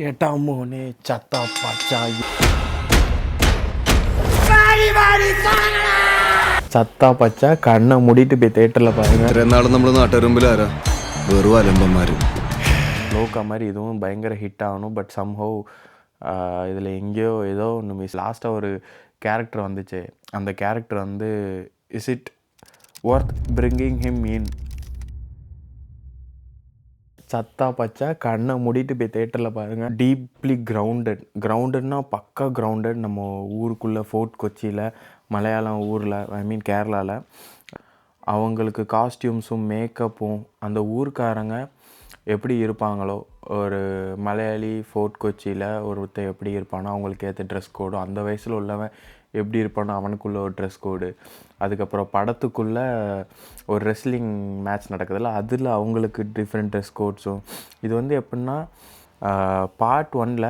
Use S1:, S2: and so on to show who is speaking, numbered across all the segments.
S1: ஏட்டா மோனே சத்தா பச்சா சத்தா பச்சா கண்ணை மூடிட்டு போய் தேட்டரில் பாருங்க.
S2: ഇത്രയും നാളും നമ്മൾ നാട്ടുകാരുമ്പിലാരാ വെറും അലമ്പന്മാര്.
S1: லோக்கா மாதிரி இதுவும் பயங்கர ஹிட் ஆகணும். பட் சம்ஹவ் இதில் எங்கேயோ ஏதோ ஒன்று மிஸ். லாஸ்ட்டாக ஒரு கேரக்டர் வந்துச்சு. அந்த கேரக்டர் வந்து is it worth bringing him in. சத்தா பச்சா கண்ணை மூடிட்டு போய் தேட்டரில் பாருங்கள். டீப்லி கிரவுண்டட்னா பக்கா கிரவுண்டட். நம்ம ஊருக்குள்ளே ஃபோர்ட் கொச்சியில் மலையாளம் ஊரில் கேரளாவில் அவங்களுக்கு காஸ்டியூம்ஸும் மேக்கப்பும் அந்த ஊருக்காரங்க எப்படி இருப்பாங்களோ, ஒரு மலையாளி ஃபோர்ட் கொச்சியில் ஒருத்தர் எப்படி இருப்பானோ அவங்களுக்கு ஏற்ற ட்ரெஸ் கோடும், அந்த வயசில் உள்ளவன் எப்படி இருப்பானோ அவனுக்குள்ளே ஒரு ட்ரெஸ் கோடு, அதுக்கப்புறம் படத்துக்குள்ளே ஒரு ரெஸ்லிங் மேட்ச் நடக்குதுல்ல அதில் அவங்களுக்கு டிஃப்ரெண்ட் ட்ரெஸ் கோட்ஸும். இது வந்து எப்படின்னா பார்ட் 1ல்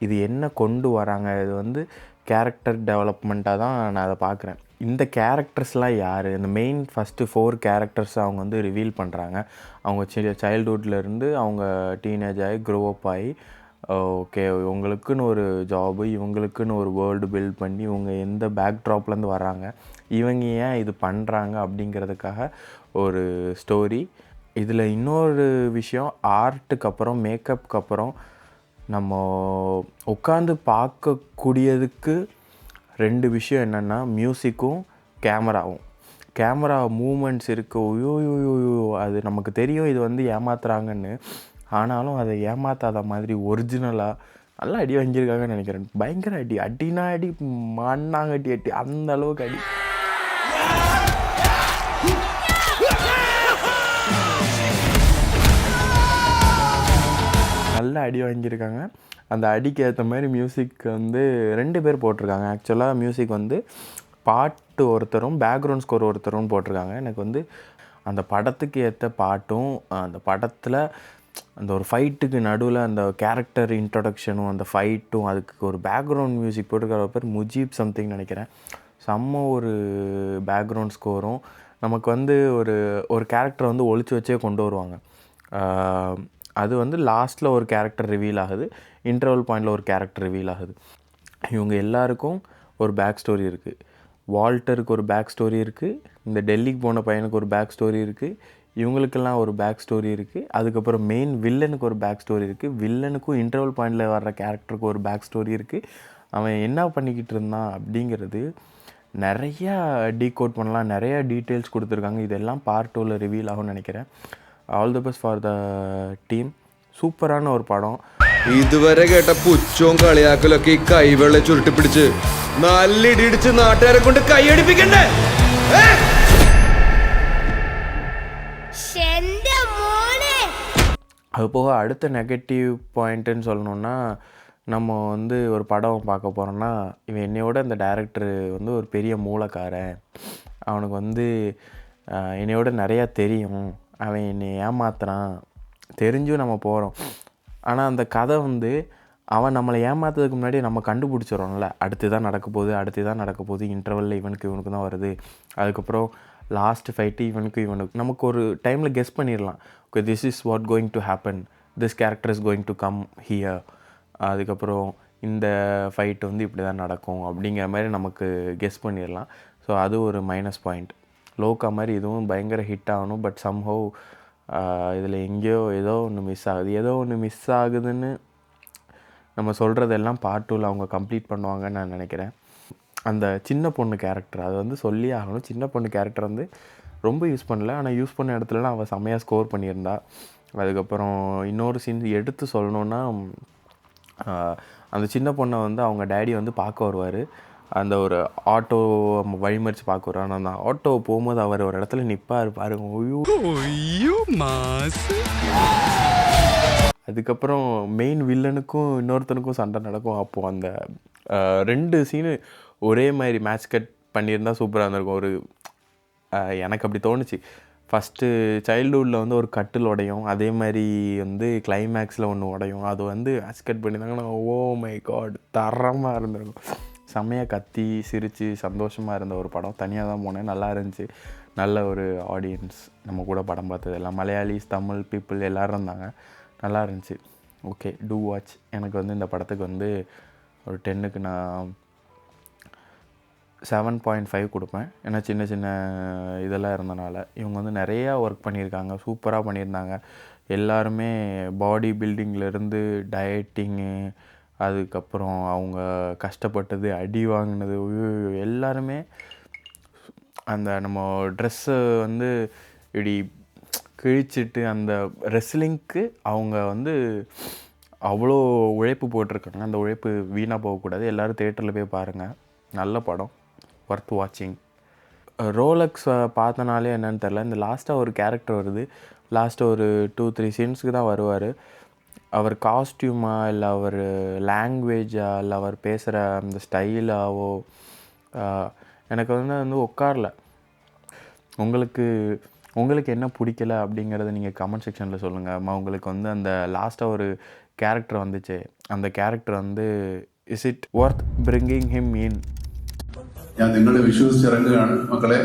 S1: இது என்ன கொண்டு வராங்க, இது வந்து கேரக்டர் டெவலப்மெண்ட்டாக தான் நான் அதை பார்க்குறேன். இந்த கேரக்டர்ஸ்லாம் யார், இந்த மெயின் ஃபஸ்ட்டு 4 கேரக்டர்ஸ் அவங்க வந்து ரிவீல் பண்ணுறாங்க. அவங்க சைல்டுஹுட்லேருந்து அவங்க டீனேஜ் ஆகி க்ரோ அப் ஆகி ஓகே இவங்களுக்குன்னு ஒரு ஜாபு, இவங்களுக்குன்னு ஒரு வேர்ல்டு பில்ட் பண்ணி இவங்க எந்த பேக்ட்ராப்லேருந்து வர்றாங்க, இவங்க ஏன் இது பண்ணுறாங்க அப்படிங்கிறதுக்காக ஒரு ஸ்டோரி. இதில் இன்னொரு விஷயம், ஆர்ட்டுக்கு அப்புறம் மேக்கப்புக்கு அப்புறம் நம்ம உட்காந்து பார்க்கக்கூடியதுக்கு 2 விஷயம் என்னென்னா மியூசிக்கும் கேமராவும். கேமரா மூமெண்ட்ஸ் இருக்குது. ஓயோயோயோ அது நமக்கு தெரியும் இது வந்து ஏமாத்துறாங்கன்னு. ஆனாலும் அதை ஏமாத்தாத மாதிரி ஒரிஜினலாக நல்லா அடி வாங்கியிருக்காங்கன்னு நினைக்கிறேன். பயங்கர அடினா அடி மண்ணாங்கட்டி அடி, அந்த அளவுக்கு அடி. நல்லா அடி வாங்கியிருக்காங்க. அந்த அடிக்கு ஏற்ற மாதிரி மியூசிக் வந்து 2 பேர் போட்டிருக்காங்க. ஆக்சுவலாக மியூசிக் வந்து பாட்டு ஒருத்தரும் பேக்ரவுண்ட் ஸ்கோர் ஒருத்தரும் போட்டிருக்காங்க. எனக்கு வந்து அந்த படத்துக்கு ஏற்ற பாட்டும், அந்த படத்தில் அந்த ஒரு ஃபைட்டுக்கு நடுவில் அந்த கேரக்டர் இன்ட்ரொடக்ஷனும் அந்த ஃபைட்டும், அதுக்கு ஒரு பேக்ரவுண்ட் மியூசிக் போட்டிருக்கிற பேர் முஜீப் சம்திங் நினைக்கிறேன். செம்ம ஒரு பேக்ரவுண்ட் ஸ்கோரும். நமக்கு வந்து ஒரு கேரக்டரை வந்து ஒளிச்சு வச்சே கொண்டு வருவாங்க. அது வந்து லாஸ்ட்டில் ஒரு கேரக்டர் ரிவீல் ஆகுது, இன்டர்வல் பாயிண்டில் ஒரு கேரக்டர் ரிவீல் ஆகுது. இவங்க எல்லாருக்கும் ஒரு பேக் ஸ்டோரி இருக்குது. வால்டருக்கு ஒரு பேக் ஸ்டோரி இருக்குது, இந்த டெல்லிக்கு போன பையனுக்கு ஒரு பேக் ஸ்டோரி இருக்குது, இவங்களுக்கெல்லாம் ஒரு பேக் ஸ்டோரி இருக்குது. அதுக்கப்புறம் மெயின் வில்லனுக்கு ஒரு பேக் ஸ்டோரி இருக்குது. வில்லனுக்கும் இன்டர்வல் பாயிண்டில் வர்ற கேரக்டருக்கு ஒரு பேக் ஸ்டோரி இருக்குது. அவன் என்ன பண்ணிக்கிட்டு இருந்தான் அப்படிங்கிறது நிறையா டீகோட் பண்ணலாம், நிறையா டீட்டெயில்ஸ் கொடுத்துருக்காங்க. இதெல்லாம் பார்ட் 2ல் ரிவீல் ஆகும்னு நினைக்கிறேன். All the best for the team. സൂപ്പറാണ് ഒരു പടം.
S2: ഇതുവരെ കേട്ട പുച്ചവും കളിയാക്കലൊക്കെ ഈ കൈവെള്ള ചുരുട്ടിപ്പിടിച്ച് നല്ല ഇടിയിടിച്ച് നാട്ടുകാരെ കൊണ്ട് കൈയടിപ്പിക്കണ്ടേ?
S1: அது போக அடுத்த நெகட்டிவ் பாயிண்ட்டுன்னு சொல்லணுன்னா, நம்ம வந்து ஒரு படம் பார்க்க போகிறோன்னா, இவன் என்னையோட இந்த டைரக்டரு வந்து ஒரு பெரிய மூலக்காரன், அவனுக்கு வந்து என்னையோட நிறையா தெரியும், அவன் என்னை ஏமாத்துறான் தெரிஞ்சும் நம்ம போகிறோம். ஆனால் அந்த கதை வந்து அவன் நம்மளை ஏமாத்துறதுக்கு முன்னாடி நம்ம கண்டுபிடிச்சிடறோம்ல, அடுத்து தான் நடக்க போகுது, இன்டர்வலில் இவனுக்கு தான் வருது, அதுக்கப்புறம் லாஸ்ட் ஃபைட்டு இவனுக்கு நமக்கு ஒரு டைமில் கெஸ் பண்ணிடலாம். Okay this is what going to happen, this character is going to come here, அதுக்கப்புறம் இந்த ஃபைட்டு வந்து இப்படி தான் நடக்கும் அப்படிங்கிற மாதிரி நமக்கு கெஸ் பண்ணிடலாம். ஸோ அது ஒரு மைனஸ் பாயிண்ட். லோக்கா மாதிரி இதுவும் பயங்கர ஹிட் ஆகணும். பட் சம்ஹவ் இதில் எங்கேயோ ஏதோ ஒன்று மிஸ் ஆகுதுன்னு நம்ம சொல்கிறதெல்லாம் பார்ட் 2ல் அவங்க கம்ப்ளீட் பண்ணுவாங்கன்னு நான் நினைக்கிறேன். அந்த சின்ன பொண்ணு கேரக்டர் அது வந்து சொல்லி ஆகணும். சின்ன பொண்ணு கேரக்டர் வந்து ரொம்ப யூஸ் பண்ணல, ஆனால் யூஸ் பண்ண இடத்துலலாம் அவள் செம்மையாக ஸ்கோர் பண்ணியிருந்தா. அதுக்கப்புறம் இன்னொரு சீன் எடுத்து சொல்லணுன்னா, அந்த சின்ன பொண்ணை வந்து அவங்க டேடி வந்து பார்க்க வருவார். அந்த ஒரு ஆட்டோ வழிமறித்து பார்க்க வருவார். ஆனால் அந்த ஆட்டோ போகும்போது அவர் ஒரு இடத்துல நிற்பார் பாருங்க. ஐயோ மாசு. அதுக்கப்புறம் மெயின் வில்லனுக்கும் இன்னொருத்தனுக்கும் சண்டை நடக்கும். அப்போது அந்த 2 சீனு ஒரே மாதிரி மேட்ச் கட் பண்ணியிருந்தால் சூப்பராக இருந்திருக்கும். ஒரு எனக்கு அப்படி தோணுச்சு. ஃபஸ்ட்டு சைல்டுஹுட்டில் வந்து ஒரு கட்டில் உடையும், அதே மாதிரி வந்து கிளைமேக்ஸில் ஒன்று உடையும். அது வந்து மேட்ச் கட் பண்ணியிருந்தாங்கன்னா ஓ மை காட் தரமாக இருந்திருக்கும். செம்மையாக கத்தி சிரித்து சந்தோஷமாக இருந்த ஒரு படம். தனியாக தான் போனேன், நல்லா இருந்துச்சு. நல்ல ஒரு ஆடியன்ஸ் நம்ம கூட படம் பார்த்தது எல்லாம் மலையாளிஸ், தமிழ் பீப்புள் எல்லோரும் இருந்தாங்க, நல்லா இருந்துச்சு. Okay to watch. எனக்கு வந்து இந்த படத்துக்கு வந்து ஒரு 10க்கு நான் 7.5 கொடுப்பேன். ஏன்னா சின்ன சின்ன இதெல்லாம் இருந்தனால. இவங்க வந்து நிறையா ஒர்க் பண்ணியிருக்காங்க, சூப்பராக பண்ணியிருந்தாங்க. எல்லாருமே பாடி பில்டிங்லேருந்து டயட்டிங்கு, அதுக்கப்புறம் அவங்க கஷ்டப்பட்டது, அடி வாங்கினது, எல்லாருமே அந்த நம்ம ட்ரெஸ்ஸை வந்து இப்படி கிழிச்சிட்டு அந்த ரெஸ்லிங்க்கு அவங்க வந்து அவ்வளோ உழைப்பு போட்டிருக்காங்க. அந்த உழைப்பு வீணாக போகக்கூடாது. எல்லோரும் தேட்டரில் போய் பாருங்கள். நல்ல படம், ஒர்த் வாட்சிங். ரோலக்ஸ் பார்த்தனாலே என்னன்னு தெரில, இந்த லாஸ்ட்டாக ஒரு கேரக்டர் வருது. லாஸ்ட்டாக ஒரு 2-3 சீன்ஸுக்கு தான் வருவார். அவர் காஸ்டியூமா இல்லை அவர் லாங்குவேஜா இல்லை அவர் பேசுகிற அந்த ஸ்டைலாவோ எனக்கு வந்து உட்காரல. உங்களுக்கு என்ன பிடிக்கல அப்படிங்கிறத நீங்கள் கமெண்ட் செக்ஷனில் சொல்லுங்கள். உங்களுக்கு வந்து அந்த லாஸ்ட்டாக ஒரு கேரக்டர் வந்துச்சு, அந்த கேரக்டர் வந்து is it worth bringing him in?
S3: ഞാൻ നിങ്ങളെ വിശ്വസിച്ചിറങ്ങുകയാണ് മക്കളെ.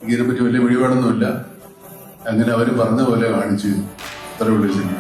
S3: ഇതിനെപ്പറ്റി വലിയ പിടിപാടൊന്നുമില്ല. അങ്ങനെ അവർ പറഞ്ഞ പോലെ കാണിച്ചു. അത്രേ ഉള്ളൂ ശരി.